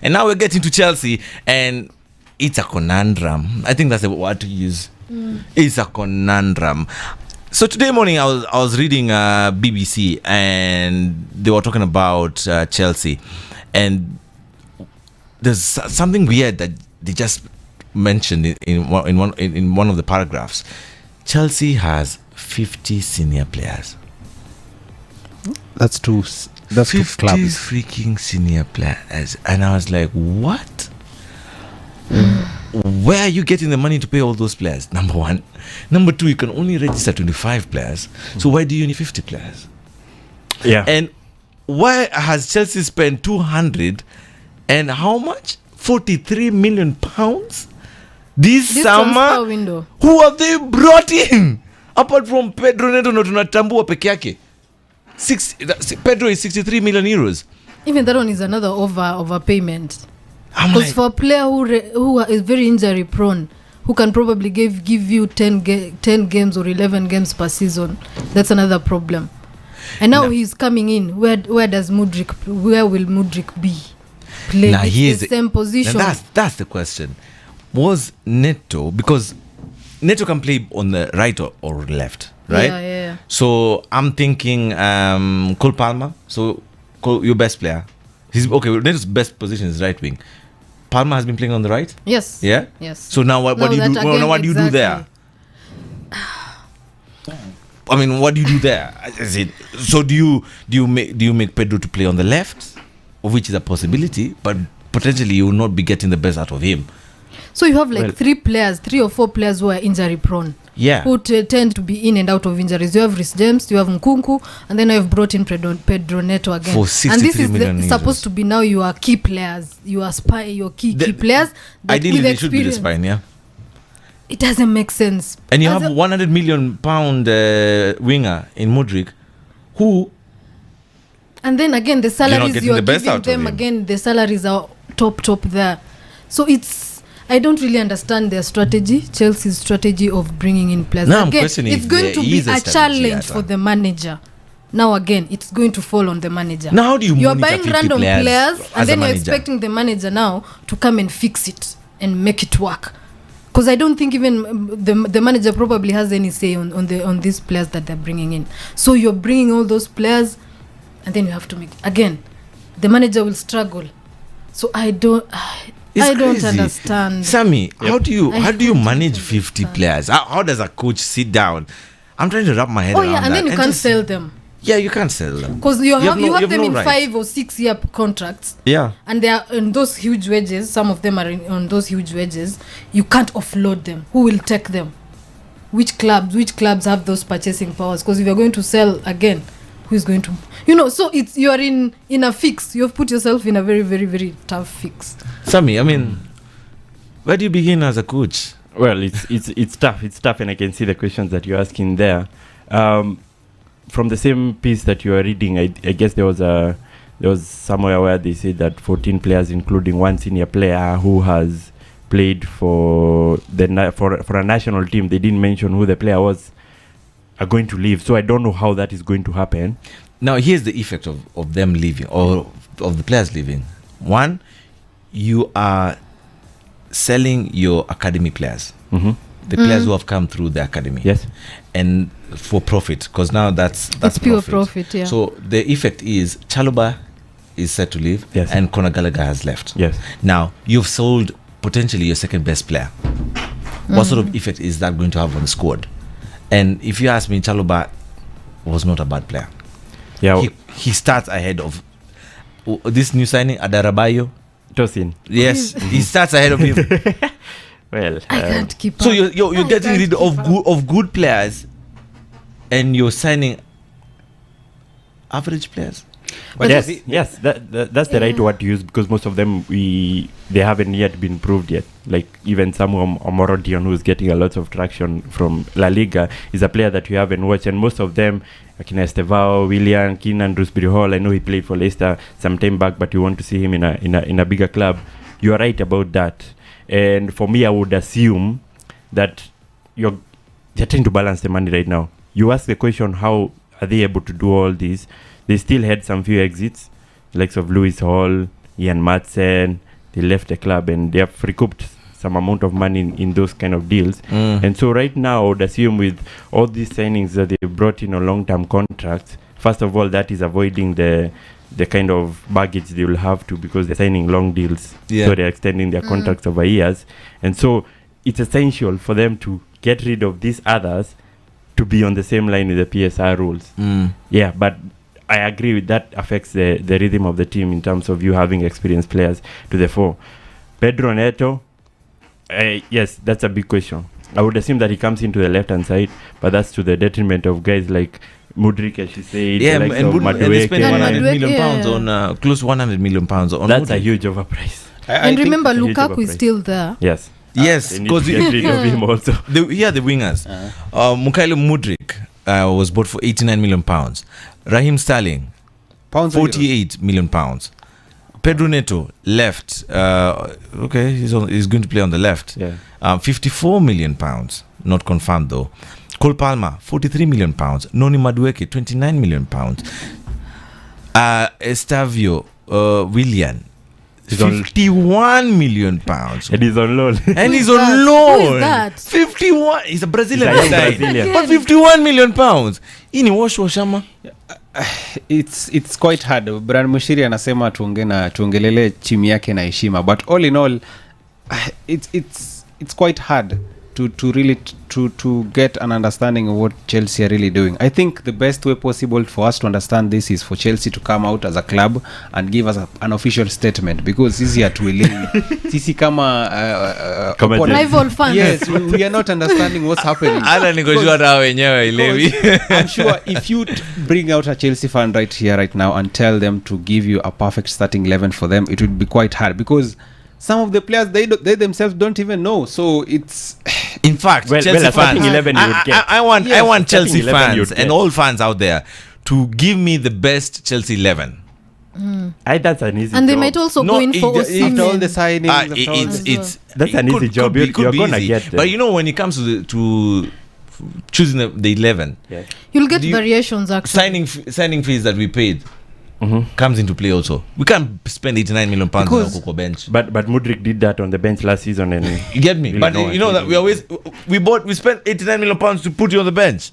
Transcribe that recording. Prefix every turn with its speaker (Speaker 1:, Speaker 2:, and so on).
Speaker 1: And now we're getting to Chelsea, and it's a conundrum. I think that's the word to use. It's a conundrum. So today morning I was reading BBC, and they were talking about Chelsea, and there's something weird that they just mentioned in one of the paragraphs. Chelsea has 50 senior players.
Speaker 2: That's two. That's
Speaker 1: 50
Speaker 2: two clubs.
Speaker 1: freaking senior players, and I was like, what? Where are you getting the money to pay all those players? Number one. Number two, you can only register 25 players. So why do you need 50 players?
Speaker 2: Yeah.
Speaker 1: And why has Chelsea spent 200 and how much? 43 million pounds this summer?
Speaker 3: Window.
Speaker 1: Who have they brought in? Apart from Pedro Neto, no tunatambua peke yake. Pedro is 63 million euros.
Speaker 3: Even that one is another overpayment.
Speaker 1: I'm
Speaker 3: Because
Speaker 1: like,
Speaker 3: for a player who is very injury prone, who can probably give you 10 games or 11 games per season, that's another problem. And now he's coming in. Where will Mudryk be? Play the same position.
Speaker 1: That's the question. Was Neto, because Neto can play on the right or left, right?
Speaker 3: Yeah.
Speaker 1: So I'm thinking Cole Palmer. So your best player. He's okay. Neto's best position is right wing. Palmer has been playing on the right.
Speaker 3: Yes.
Speaker 1: Yeah.
Speaker 3: Yes.
Speaker 1: So now what do you do? Now what do you do there? I mean, what do you do there? Is it so? Do you make Pedro to play on the left, which is a possibility, but potentially you will not be getting the best out of him.
Speaker 3: So you have three or four players who are injury prone.
Speaker 1: Yeah.
Speaker 3: Who tend to be in and out of injuries. You have Reece James, you have Nkunku, and then I've brought in Pedro Neto again.
Speaker 1: For 63 million euros.
Speaker 3: Supposed to be now your key players. You are your key players.
Speaker 1: Ideally, they should be the spine, yeah.
Speaker 3: It doesn't make sense.
Speaker 1: And you have 100 million pound winger in Mudryk, who.
Speaker 3: And then again, the salaries you are giving them,
Speaker 1: again,
Speaker 3: the salaries are top there. So I don't really understand their strategy, Chelsea's strategy of bringing in players.
Speaker 1: Now
Speaker 3: again,
Speaker 1: I'm questioning
Speaker 3: it's going to be a challenge for the manager. Now again, it's going to fall on the manager.
Speaker 1: Now how do
Speaker 3: you're buying random players and then you're
Speaker 1: manager?
Speaker 3: Expecting the manager now to come and fix it and make it work. Because I don't think even the manager probably has any say on these players that they're bringing in. So you're bringing all those players, and then you have to make again. The manager will struggle. So I don't understand.
Speaker 1: Sammy, how do you manage 50 players? How does a coach sit down? I'm trying to wrap my head around that.
Speaker 3: And then you can't sell them.
Speaker 1: Yeah, you can't sell them.
Speaker 3: Because you have them in 5 or 6 year contracts.
Speaker 1: Yeah.
Speaker 3: And they are on those huge wages. Some of them are on those huge wages. You can't offload them. Who will take them? Which clubs have those purchasing powers? Because if you're going to sell again, who is going to... so you're in a fix. You've put yourself in a very, very, very tough fix.
Speaker 1: Sammy, I mean, where do you begin as a coach?
Speaker 2: Well, it's tough. It's tough, and I can see the questions that you're asking there. From the same piece that you are reading, I guess there was somewhere where they said that 14 players, including one senior player who has played for a national team. They didn't mention who the player was, are going to leave. So I don't know how that is going to happen.
Speaker 1: Now, here's the effect of them leaving, or of the players leaving. One, you are selling your academy players.
Speaker 2: Mm-hmm.
Speaker 1: The players who have come through the academy.
Speaker 2: Yes.
Speaker 1: And for profit, because now that's
Speaker 3: pure profit, yeah.
Speaker 1: So the effect is Chalobah is set to leave,
Speaker 2: yes,
Speaker 1: and Conor Gallagher has left.
Speaker 2: Yes.
Speaker 1: Now, you've sold potentially your second best player. What sort of effect is that going to have on the squad? And if you ask me, Chalobah was not a bad player.
Speaker 2: Yeah.
Speaker 1: He starts ahead of this new signing, Adarabayo.
Speaker 2: Tosin.
Speaker 1: Yes, he starts ahead of him.
Speaker 2: Well,
Speaker 3: I can't keep
Speaker 1: so
Speaker 3: up.
Speaker 1: you're getting rid of good players, and you're signing average players.
Speaker 2: But yes, that's the right word to use, because most of them they haven't yet been proved yet. Like even Samuel Omorodion, who's getting a lot of traction from La Liga, is a player that you haven't watched, and most of them, like Estevao, Willian, Keenan, Dewsbury Hall. I know he played for Leicester some time back, but you want to see him in a bigger club. You are right about that, and for me, I would assume that they're trying to balance the money right now. You ask the question, how are they able to do all this? They still had some few exits, likes of Lewis Hall, Ian Madsen, they left the club, and they have recouped some amount of money in those kind of deals. And so right now, I would assume with all these signings that they brought in on long-term contracts, first of all, that is avoiding the kind of baggage they will have to, because they're signing long deals. So they're extending their contracts over years. And so it's essential for them to get rid of these others to be on the same line with the PSR rules. Yeah, but I agree with that affects the rhythm of the team in terms of you having experienced players to the fore. Pedro Neto, yes, that's a big question. I would assume that he comes into the left-hand side, but that's to the detriment of guys like Mudryk, as you said.
Speaker 1: Yeah, and they spent 100 million pounds on close to 100 million pounds on
Speaker 2: that's
Speaker 1: Mudryk.
Speaker 2: A huge overprice.
Speaker 3: And remember, Lukaku is still there.
Speaker 2: Yes.
Speaker 1: Yes,
Speaker 2: because get rid of him also.
Speaker 1: The wingers. Mykhailo Mudryk was bought for 89 million pounds. Raheem Sterling, 48 million pounds. Pedro Neto left. Okay, he's going to play on the left. 54 million pounds. Not confirmed though. Cole Palmer, 43 million pounds. Noni Madueke, 29 million pounds. Estavio Willian, 51 million pounds.
Speaker 2: And he's on loan.
Speaker 1: And he's on loan.
Speaker 3: Who is that?
Speaker 1: 51. He's a Brazilian.
Speaker 2: But
Speaker 1: 51 million pounds. Ini washama.
Speaker 4: It's quite hard. Brian Mushiri anasema tuongelele chimi yake na heshima, but all in all it's quite hard to really to get an understanding of what Chelsea are really doing. I think the best way possible for us to understand this is for Chelsea to come out as a club and give us an official statement, because sisi hatuelewi. Sisi kama
Speaker 3: rival fans.
Speaker 4: Yes, we are not understanding what's happening.
Speaker 1: Ala nikojua hata wenyewe elewi.
Speaker 4: I'm sure if you bring out a Chelsea fan right here right now and tell them to give you a perfect starting 11 for them, it would be quite hard, because some of the players they themselves don't even know. So it's
Speaker 1: in fact, Chelsea fans.
Speaker 2: 11 you would get.
Speaker 1: I want Chelsea
Speaker 2: 11
Speaker 1: fans and all fans out there to give me the best Chelsea 11.
Speaker 2: That's an easy
Speaker 3: and
Speaker 2: job.
Speaker 3: they might also go in for
Speaker 4: after all the
Speaker 3: Osimhen.
Speaker 4: signings.
Speaker 2: That's an easy job. You're gonna get them.
Speaker 1: But you know, when it comes to choosing the 11,
Speaker 3: you'll get variations actually.
Speaker 1: Signing fees that we paid comes into play also. We can't spend 89 million pounds on Coco bench.
Speaker 2: But Mudryk did that on the bench last season, and
Speaker 1: you get me.
Speaker 2: Really
Speaker 1: but you know that we spent 89 million pounds to put you on the bench.